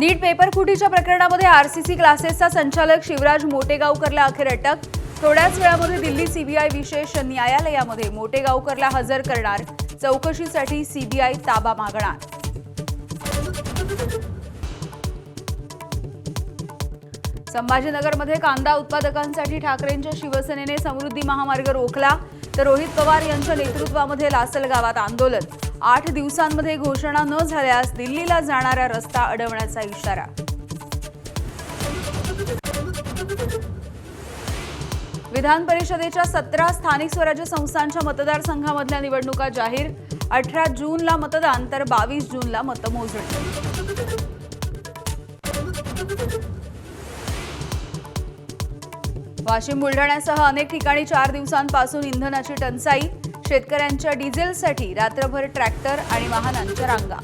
नीट paper फुटीच्या प्रकरणामध्ये RCC क्लासेसचा संचालक शिवराज मोटेगावकरला अखेर अटक। थोड्याच वेळामध्ये दिल्ली सीबीआय विशेष न्यायालयामध्ये मोटेगावकरला हजर करणार। चौकशीसाठी सीबीआय ताबा मागणार। संभाजीनगरमध्ये कांदा उत्पादकांसाठी ठाकरेंच्या शिवसेनेने समृद्धी महामार्ग रोखला, तर रोहित पवार यांच्या नेतृत्वामध्ये लासल गावात आंदोलन। 8 दिवसांमध्ये घोषणा न झाल्यास दिल्लीला जाणारा रस्ता अडवण्याचा इशारा। विधान परिषदेच्या 17 स्थानिक स्वराज्य संस्थांच्या मतदारसंघामधल्या निवडणुका जाहीर। 18 जूनला मतदान तर 22 जूनला मतमोजणी। वाशिम बुलढाण्यासह अनेक ठिकाणी 4 दिवसांपासून इंधनाची टंचाई। शेतकऱ्यांच्या डिझेलसाठी रात्रभर ट्रॅक्टर आणि वाहनांच्या रांगा।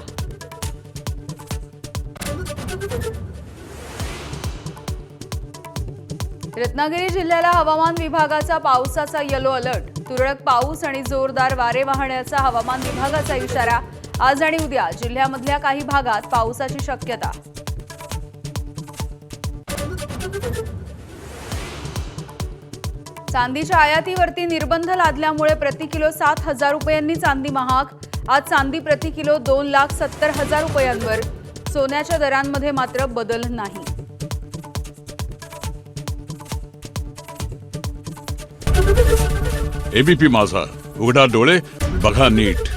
रत्नागिरी जिल्ह्याला हवामान विभागाचा पावसाचा येलो अलर्ट। तुरळक पाऊस आणि जोरदार वारे वाहण्याचा हवामान विभागाचा इशारा। आज आणि उद्या जिल्ह्यामधल्या काही भागात पावसाची शक्यता। चांदीच्या आयातीवरती निर्बंध लादल्यामुळे प्रति किलो 7,000 रुपयांनी चांदी महाग। आज चांदी प्रति किलो 2,70,000 रुपयांवर। सोन्याच्या दरांमध्ये मात्र बदल नाही। एबीपी माझा, उघडा डोळे बघा नीट।